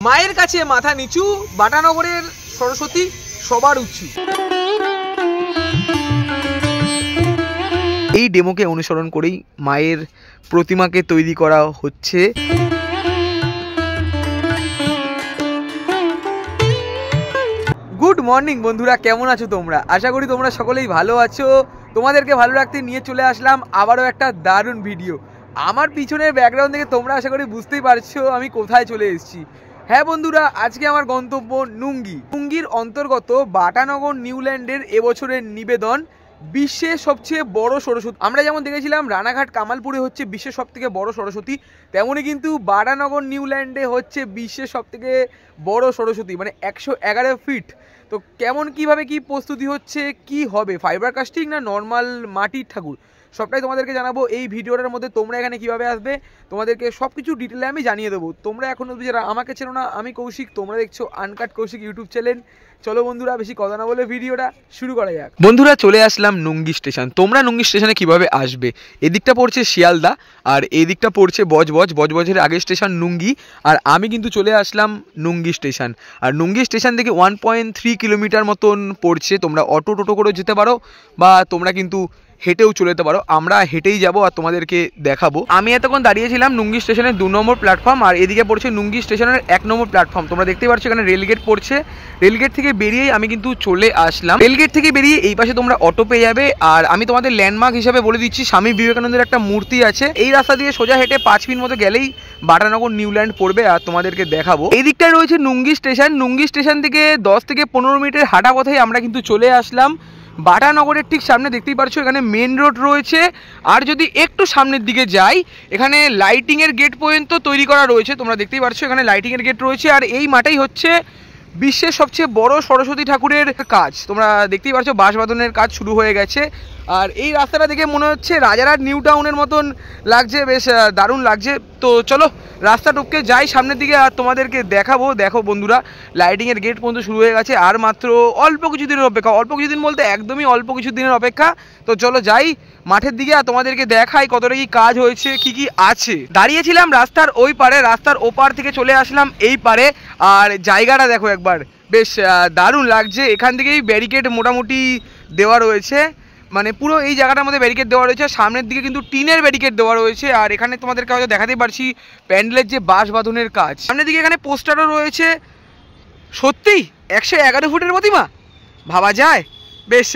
মায়ের কাছে মাথা নিচু, বাটানগরের সরস্বতী সবার উঁচু। এই ডেমোকে অনুসরণ করেই মায়ের প্রতিমাকে তৈরি করা হচ্ছে। গুড মর্নিং বন্ধুরা, কেমন আছো তোমরা? আশা করি তোমরা সকলেই ভালো আছো। তোমাদেরকে ভালো রাখতে নিয়ে চলে আসলাম আবারও একটা দারুণ ভিডিও। আমার পিছনের ব্যাকগ্রাউন্ড থেকে তোমরা আশা করি বুঝতেই পারছো আমি কোথায় চলে এসেছি। হ্যাঁ বন্ধুরা, আজকে আমার গন্তব্য নুঙ্গি। নুঙ্গির অন্তর্গত বাটানগর নিউল্যান্ডের এবছরের নিবেদন বিশ্বের সবচেয়ে বড় সরস্বতী। আমরা যেমন দেখেছিলাম রানাঘাট কামালপুরে হচ্ছে বিশ্বের সবথেকে বড় সরস্বতী, তেমনই কিন্তু বাটানগর নিউল্যান্ডে হচ্ছে বিশ্বের সবথেকে বড় সরস্বতী, মানে 111 ফিট। তো কেমন কিভাবে কি প্রস্তুতি হচ্ছে, কি হবে, ফাইবার কাস্টিং না নর্মাল মাটির ঠাকুর, সবটাই তোমাদেরকে জানাবো এই ভিডিওটার মধ্যে। তোমরা এখানে কিভাবে আসবে তোমাদেরকে সব কিছু ডিটেলে আমি জানিয়ে দেবো। তোমরা এখনো যারা আমাকে চেনো না, আমি কৌশিক, তোমরা দেখছো আনকাট কৌশিক ইউটিউব চ্যানেল। চলো বন্ধুরা, বেশি কথা না বলে ভিডিওটা শুরু করা যাক। বন্ধুরা চলে আসলাম নুঙ্গি স্টেশন। তোমরা নুঙ্গি স্টেশনে কিভাবে আসবে? এদিকটা পড়ছে শিয়ালদা আর এই দিকটা পড়ছে বজবজের আগের স্টেশন নুঙ্গি। আর আমি কিন্তু চলে আসলাম নুঙ্গি স্টেশন। আর নুঙ্গি স্টেশন থেকে 1.3 কিলোমিটার মতন পড়ছে। তোমরা অটো টোটো করে যেতে পারো বা তোমরা কিন্তু হেঁটেও চলে যেতে পারো। আমরা হেঁটেই যাবো আর তোমাদেরকে দেখাবো। আমি এতক্ষণ দাঁড়িয়েছিলাম নুঙ্গি স্টেশনের 2 নম্বর প্ল্যাটফর্ম, আর এদিকে পড়ছে নুঙ্গি স্টেশনের 1 নম্বর প্ল্যাটফর্ম। তোমরা দেখতেই পাচ্ছ এখানে রেলগেট পড়ছে। রেলগেট থেকে বেরিয়েই আমি কিন্তু চলে আসলাম। রেলগেট থেকে বেরিয়ে এই পাশে তোমরা অটো পেয়ে যাবে। আর আমি তোমাদের ল্যান্ডমার্ক হিসাবে বলে দিচ্ছি, স্বামী বিবেকানন্দের একটা মূর্তি আছে। এই রাস্তা দিয়ে সোজা হেঁটে 5 মিনিট মতো গেলেই বাটানগর নিউল্যান্ড পড়বে আর তোমাদেরকে দেখাবো। এই দিকটায় রয়েছে নুঙ্গি স্টেশন। নুঙ্গি স্টেশন থেকে 10 থেকে 15 মিনিটের হাঁটা পথেই আমরা কিন্তু চলে আসলাম বাটানগরের ঠিক সামনে। দেখতেই পাচ্ছ এখানে মেন রোড রয়েছে। আর যদি একটু সামনের দিকে যাই, এখানে লাইটিংয়ের গেট পর্যন্ত তৈরি করা রয়েছে। তোমরা দেখতেই পাচ্ছ এখানে লাইটিংয়ের গেট রয়েছে। আর এই মাঠেই হচ্ছে বিশ্বের সবচেয়ে বড় সরস্বতী ঠাকুরের কাজ। তোমরা দেখতেই পাচ্ছ বাঁশ বাঁধনের কাজ শুরু হয়ে গেছে। আর এই রাস্তাটা দেখে মনে হচ্ছে রাজারহাট নিউ টাউনের মতন লাগছে, বেশ দারুণ লাগছে। তো চলো রাস্তা টপকে যাই সামনের দিকে আর তোমাদেরকে দেখাবো। দেখো বন্ধুরা, লাইটিংয়ের গেট পর্যন্ত শুরু হয়ে গেছে। আর মাত্র অল্প কিছু দিনের অপেক্ষা, অল্প কিছু দিন বলতে একদমই অল্প কিছু দিনের অপেক্ষা। তো চলো যাই মাঠের দিকে আর তোমাদেরকে দেখাই কতটা কি কাজ হয়েছে, কি কি আছে। দাঁড়িয়েছিলাম রাস্তার ওই পারে, রাস্তার ওপার থেকে চলে আসলাম এই পারে। আর জায়গাটা দেখো একবার, বেশ দারুণ লাগছে। এখান থেকেই ব্যারিকেড মোটামুটি দেওয়া রয়েছে, মানে পুরো এই জায়গাটার মধ্যে ব্যারিকেড দেওয়া রয়েছে। সামনের দিকে কিন্তু টিনের ব্যারিকেড দেওয়া রয়েছে। আর এখানে তোমাদেরকে হয়তো দেখাতেই পারছি প্যান্ডেলের যে বাঁশ বাঁধনের কাজ। সামনের দিকে এখানে পোস্টারও রয়েছে। সত্যি 111 ফুটের প্রতিমা, ভাবা যায়? বেশ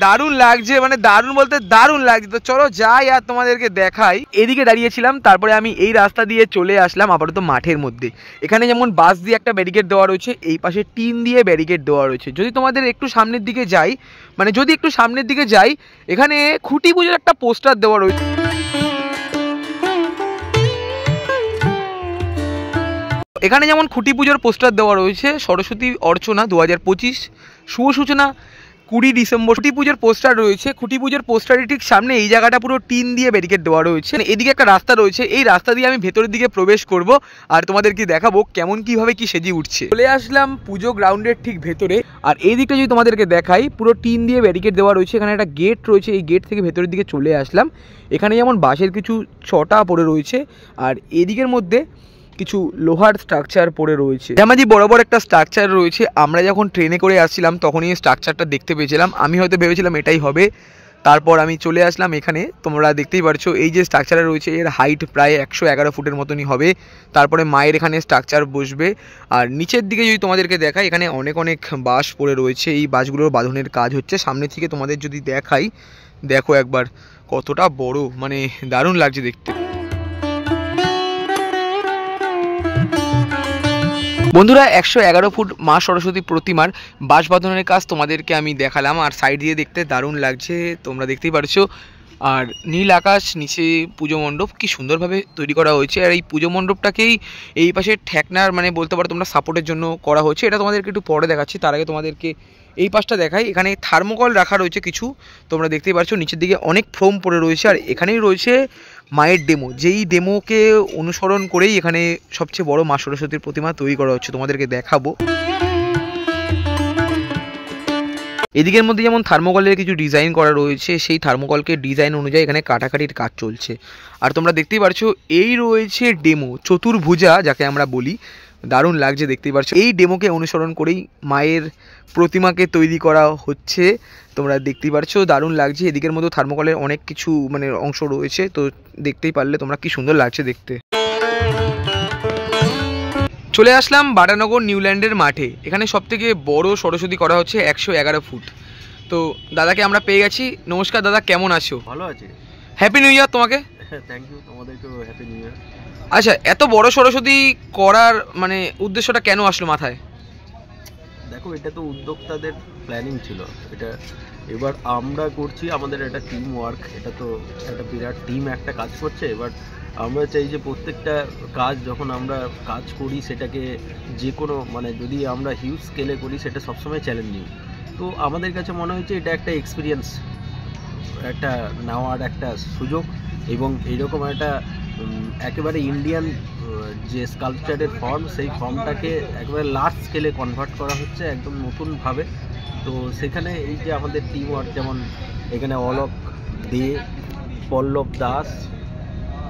দারুণ লাগছে, মানে দারুণ বলতে দারুণ লাগছে। তো চলো যাই আর তোমাদেরকে দেখাই। এদিকে দাঁড়িয়েছিলাম, তারপরে আমি এই রাস্তা দিয়ে চলে আসলাম আপাতত মাঠের মধ্যে। এখানে যেমন বাঁশ দিয়ে একটা ব্যারিকেড দেওয়া রয়েছে, এই পাশে টিন দিয়ে ব্যারিকেড দেওয়া রয়েছে। যদি তোমাদের একটু সামনের দিকে যাই, মানে যদি একটু সামনের দিকে যাই, এখানে খুঁটি পুজোর একটা পোস্টার দেওয়া রয়েছে। এখানে যেমন খুঁটি পুজোর পোস্টার দেওয়া রয়েছে, সরস্বতী অর্চনা 2025 শুভ সূচনা 20 ডিসেম্বর। খুঁটি পুজোর পোস্টার রয়েছে। খুঁটি পুজোর পোস্টারের ঠিক সামনে এই জায়গাটা পুরো টিন দিয়ে ব্যারিকেড দেওয়া রয়েছে। এদিকে একটা রাস্তা রয়েছে, এই রাস্তা দিয়ে আমি ভেতরের দিকে প্রবেশ করব আর তোমাদেরকে দেখাবো কেমন কিভাবে কি সেজে উঠছে। চলে আসলাম পুজো গ্রাউন্ডের ঠিক ভেতরে। আর এই দিকটা যদি তোমাদেরকে দেখাই, পুরো টিন দিয়ে ব্যারিকেড দেওয়া রয়েছে। এখানে একটা গেট রয়েছে, এই গেট থেকে ভেতরের দিকে চলে আসলাম। এখানে যেমন বাঁশের কিছু ছটা পড়ে রয়েছে, আর এদিকের মধ্যে কিছু লোহার স্ট্রাকচার পড়ে রয়েছে। যেমন বরাবর একটা স্ট্রাকচার রয়েছে। আমরা যখন ট্রেনে করে আসছিলাম তখনই স্ট্রাকচারটা দেখতে পেয়েছিলাম। আমি হয়তো ভেবেছিলাম এটাই হবে। তারপর আমি চলে আসলাম এখানে। তোমরা দেখতেই পারছো এই যে স্ট্রাকচার রয়েছে, এর হাইট প্রায় 111 ফুটের মতনই হবে। তারপরে মায়ের এখানে স্ট্রাকচার বসবে। আর নিচের দিকে যদি তোমাদেরকে দেখাই, এখানে অনেক অনেক বাঁশ পড়ে রয়েছে। এই বাঁশগুলোর বাঁধনের কাজ হচ্ছে। সামনে থেকে তোমাদের যদি দেখাই, দেখো একবার কতটা বড়, মানে দারুণ লাগছে দেখতে। বন্ধুরা 111 ফুট মা সরস্বতী প্রতিমার বাঁশ বাঁধনের কাজ তোমাদেরকে আমি দেখালাম। আর সাইড দিয়ে দেখতে দারুণ লাগছে, তোমরা দেখতেই পারছো। আর নীল আকাশ, নিচে পুজো মণ্ডপ, কি সুন্দরভাবে তৈরি করা হয়েছে। আর এই পুজো মণ্ডপটাকেই এই পাশে ঠেকনার, মানে বলতে পারো তোমরা সাপোর্টের জন্য করা হয়েছে। এটা তোমাদেরকে একটু পরে দেখাচ্ছি, তার আগে তোমাদেরকে এই পাশটা দেখাই। এখানে থার্মোকল রাখা রয়েছে কিছু, তোমরা দেখতেই পাচ্ছ। নিচের দিকে অনেক ফোম পড়ে রয়েছে। আর এখানেই রয়েছে মায়ের ডেমো, যেই ডেমোকে অনুসরণ করেই এখানে সবচেয়ে বড় মা সরস্বতীর প্রতিমা তৈরি করা হচ্ছে। তোমাদেরকে দেখাবো। এদিকের মধ্যে যেমন থার্মোকলের কিছু ডিজাইন করা রয়েছে, সেই থার্মোকলকে ডিজাইন অনুযায়ী এখানে কাটাকাটির কাজ চলছে। আর তোমরা দেখতেই পারছো এই রয়েছে ডেমো, চতুর্ভুজা যাকে আমরা বলি। দারুণ লাগছে দেখতেই পাচ্ছ। এই ডেমোকে অনুসরণ করেই মায়ের প্রতিমাকে তৈরি করা হচ্ছে, তোমরা দেখতেই পাচ্ছ দারুণ লাগছে। এদিকের মধ্যে থার্মোকলের অনেক কিছু মানে অংশ রয়েছে, তো দেখতেই পারলে তোমরা কি সুন্দর লাগছে দেখতে। চলে আসলাম বাটানগর নিউল্যান্ডের মাঠে। এখানে সবথেকে বড় সরস্বতী করা হচ্ছে 111 ফুট। তো দাদাকে আমরা পেয়ে গেছি। নমস্কার দাদা, কেমন আছো? ভালো আছি। হ্যাপি নিউ ইয়ার তোমাকে। থ্যাংক ইউ, তোমাদেরকেও হ্যাপি নিউ ইয়ার। আচ্ছা, এত বড় সরস্বতী করার মানে উদ্দেশ্যটা কেন আসলো মাথায়? দেখো, এটা তো উদ্যোক্তাদের প্ল্যানিং ছিল, এটা এবার আমরা করছি, আমাদের একটা টিম ওয়ার্ক, এটা তো একটা বিরাট টিম একটা কাজ করছে। এবার আমরা চাই যে প্রত্যেকটা কাজ যখন আমরা কাজ করি সেটাকে যে কোনো মানে যদি আমরা হিউজ স্কেলে করি সেটা সবসময় চ্যালেঞ্জিং। তো আমাদের কাছে মনে হয়েছে এটা একটা এক্সপিরিয়েন্স, একটা নেওয়ার একটা সুযোগ, এবং এইরকম একটা একেবারে ইন্ডিয়ান যে স্কাল্পচারের ফর্ম, সেই ফর্মটাকে একেবারে লার্জ স্কেলে কনভার্ট করা হচ্ছে একদম নতুনভাবে। তো সেখানে এই যে আমাদের টিম ওয়ার্ক, যেমন এখানে অলোক দে, পল্লব দাস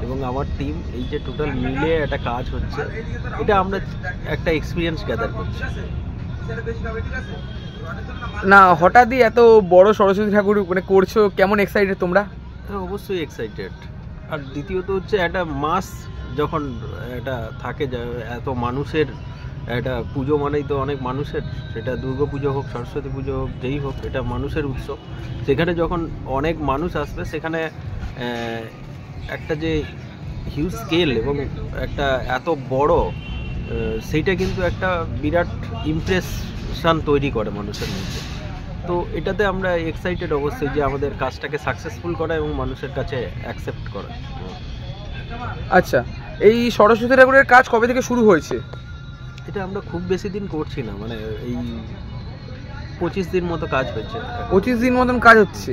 এবং আমার টিম, এই যে টোটাল মিলে একটা কাজ হচ্ছে, এটা আমরা একটা এক্সপিরিয়েন্স গ্যাদার করছি। না, হঠাৎই এত বড় সরস্বতী ঠাকুর মানে করছো, কেমন এক্সাইটেড তোমরা? অবশ্যই এক্সাইটেড। আর দ্বিতীয়ত হচ্ছে একটা মাস যখন এটা থাকে, এত মানুষের একটা পুজো মানেই তো অনেক মানুষের, সেটা দুর্গা পুজো হোক, সরস্বতী পুজো হোক, যেই হোক, এটা মানুষের উৎসব। সেখানে যখন অনেক মানুষ আসবে, সেখানে একটা যে হিউজ স্কেল এবং একটা এত বড়, সেইটা কিন্তু একটা বিরাট ইমপ্রেশন তৈরি করে মানুষের মধ্যে। তো এটাতে আমরা এক্সাইটেড অবশ্যই যে আমাদের কাজটাকে সাকসেসফুল করা এবং মানুষের কাছে অ্যাকসেপ্ট করা। আচ্ছা, এই সরস্বতী ঠাকুরের কাজ কবে থেকে শুরু হয়েছে? এটা আমরা খুব বেশি দিন করছি না, মানে এই 25 দিন মতো কাজ হচ্ছে। 25 দিন মতন কাজ হচ্ছে।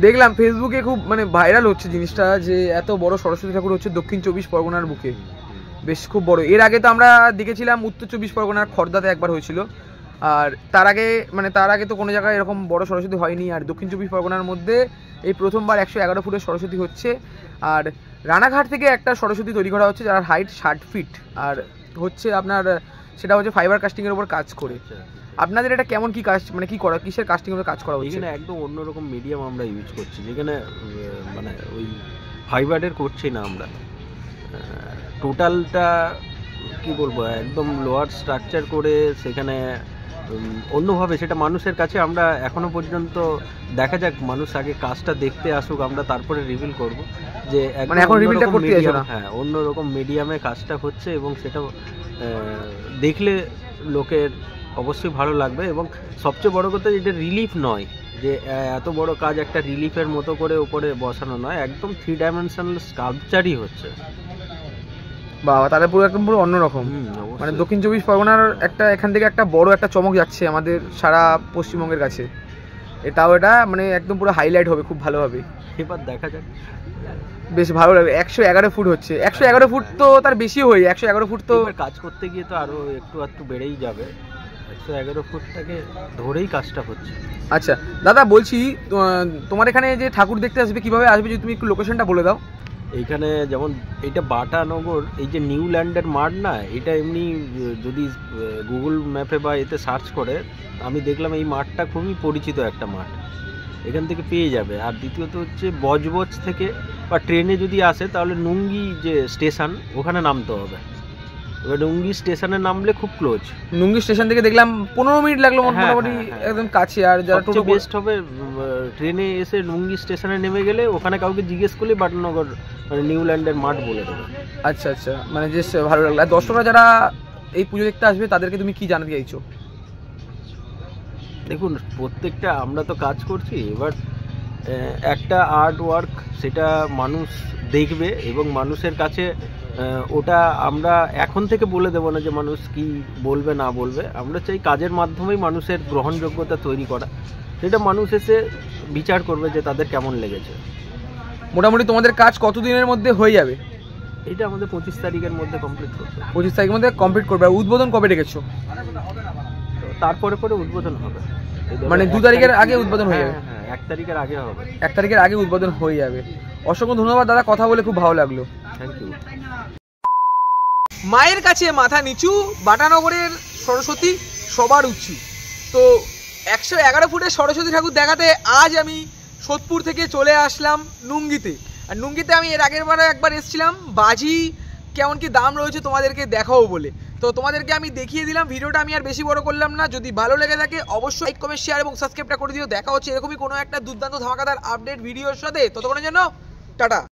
দেখলাম ফেসবুকে খুব মানে ভাইরাল হচ্ছে জিনিসটা, যে এত বড় সরস্বতী ঠাকুর হচ্ছে দক্ষিণ 24 পরগনার বুকে, বেশ খুব বড়। এর আগে তো আমরা দেখেছিলাম উত্তর 24 পরগনার খড়দাতে একবার হয়েছিল, আর তার আগে তো কোনো জায়গায় এরকম বড় সরস্বতী হয়নি। আর দক্ষিণ 24 পরগনার মধ্যে এই প্রথমবার 111 ফুটের সরস্বতী হচ্ছে। আর রানাঘাট থেকে একটা সরস্বতী তৈরি করা হচ্ছে, যার হাইট 60 ফিট, আর হচ্ছে আপনার সেটা হচ্ছে ফাইবার কাস্টিংয়ের উপর কাজ করে। আপনাদের এটা কেমন কি কাজ, মানে কি করা, কিসের কাস্টিং এর কাজ করা হচ্ছে? এখানে একদম অন্যরকম মিডিয়াম আমরা ইউজ করছি, যেখানে মানে ওই ফাইবারের করছি না আমরা, টোটালটা কি বলবো একদম লোয়ার স্ট্রাকচার করে সেখানে অন্যভাবে সেটা মানুষের কাছে আমরা এখনো পর্যন্ত দেখা যাক, মানুষ আগে কাজটা দেখতে আসুক, আমরা তারপরে রিভিল করব যে মানে এখন রিভিলটা করতে যাচ্ছ না। হ্যাঁ, অন্যরকম মিডিয়ামে কাজটা হচ্ছে এবং সেটা দেখলে লোকের অবশ্যই ভালো লাগবে। এবং সবচেয়ে বড় কথা, এটা রিলিফ নয়, যে এত বড় কাজ একটা রিলিফের মতো করে উপরে বসানো নয়, একদম 3 ডাইমেনশনাল স্কাল্পচারই হচ্ছে। বাবা, তাহলে পুরো একদম পুরো অন্যরকম। মানে দক্ষিণ 24 পরগনার একটা এখান থেকে একটা বড় একটা চমক যাচ্ছে আমাদের সারা পশ্চিমবঙ্গের কাছে। এটা মানে একদম পুরো হাইলাইট হবে খুব ভালোভাবে। এবার দেখা যাক, বেশ ভালো লাগবে। 111 ফুট হচ্ছে, 111 ফুট তো তার বেশি হয়ে, 111 ফুট তো কাজ করতে গিয়ে তো আরো একটু বেড়েই যাবে। 111 ফুটটাকে ধরেই কাজটা হচ্ছে। আচ্ছা দাদা, বলছি তোমার এখানে যে ঠাকুর দেখতে আসবে কিভাবে আসবে, যদি তুমি একটু লোকেশনটা বলে দাও। এইখানে যেমন এইটা বাটানগর, এই যে নিউল্যান্ডের মাঠ না, এটা এমনি যদি গুগল ম্যাপে বা এতে সার্চ করে, আমি দেখলাম এই মাঠটা খুবই পরিচিত একটা মাঠ, এখান থেকে পেয়ে যাবে। আর দ্বিতীয়ত হচ্ছে বজবজ থেকে বা ট্রেনে যদি আসে তাহলে নুঙ্গি যে স্টেশন, ওখানে নামতে হবে। এবার নুঙ্গি স্টেশনে নামলে খুব ক্লোজ। নুঙ্গি স্টেশন থেকে দেখলাম 15 মিনিট লাগলো মোটামুটি, একদম কাছে। আর যারা টোটো বেস্ট হবে ট্রেনে এসে নুঙ্গি স্টেশনে নেমে গেলে ওখানে কাউকে জিজ্ঞেস করলে বাটানগর মানে নিউল্যান্ডের মাঠ বলে দেবে। আচ্ছা আচ্ছা, মানে বেশ ভালো লাগলো। আর দর্শকরা যারা এই পুজো দেখতে আসবে তাদেরকে তুমি কি জানাতে চাইছো? দেখুন, প্রত্যেকটা আমরা তো কাজ করছি, এবার একটা আর্ট ওয়ার্ক সেটা মানুষ দেখবে এবং মানুষের কাছে ওটা আমরা এখন থেকে বলে দেবো না যে মানুষ কি বলবে না বলবে। আমরা চাই কাজের মাধ্যমেই মানুষের গ্রহণযোগ্যতা তৈরি করা, সেটা মানুষ এসে বিচার করবে যে তাদের কেমন লেগেছে। মোটামুটি তোমাদের কাজ কতদিনের মধ্যে হয়ে যাবে? এটা আমাদের 25 তারিখের মধ্যে কমপ্লিট করবে। 25 তারিখের মধ্যে কমপ্লিট করবে। আর উদ্বোধন কবে রেখেছো? তারপরে উদ্বোধন হবে, মানে 2 তারিখের আগে উদ্বোধন হয়ে যাবে? হ্যাঁ, 1 তারিখের আগে হবে। 1 তারিখের আগে উদ্বোধন হয়ে যাবে। অসংখ্য ধন্যবাদ দাদা, কথা বলে খুব ভালো লাগলো। Thank you. মায়ের কাছে মাথা নিচু, বাটানগরের সরস্বতী সবার উঁচু। তো 111 ফুটের সরস্বতী ঠাকুর দেখাতে আজ আমি সোদপুর থেকে চলে আসলাম নুঙ্গিতে। আর নুঙ্গিতে আমি এর আগের বারে একবার এসেছিলাম বাজি কেমন কি দাম রয়েছে তোমাদেরকে দেখাবো বলে। তো তোমাদেরকে আমি দেখিয়ে দিলাম, ভিডিওটা আমি আর বেশি বড় করলাম না। যদি ভালো লেগে থাকে অবশ্যই লাইক, কমেন্ট, শেয়ার এবং সাবস্ক্রাইবটা করে দিও। দেখা হচ্ছে এরকমই কোনো একটা দুর্দান্ত ধামাকাদার আপডেট ভিডিওর সাথে। ততক্ষণের জন্য টাটা।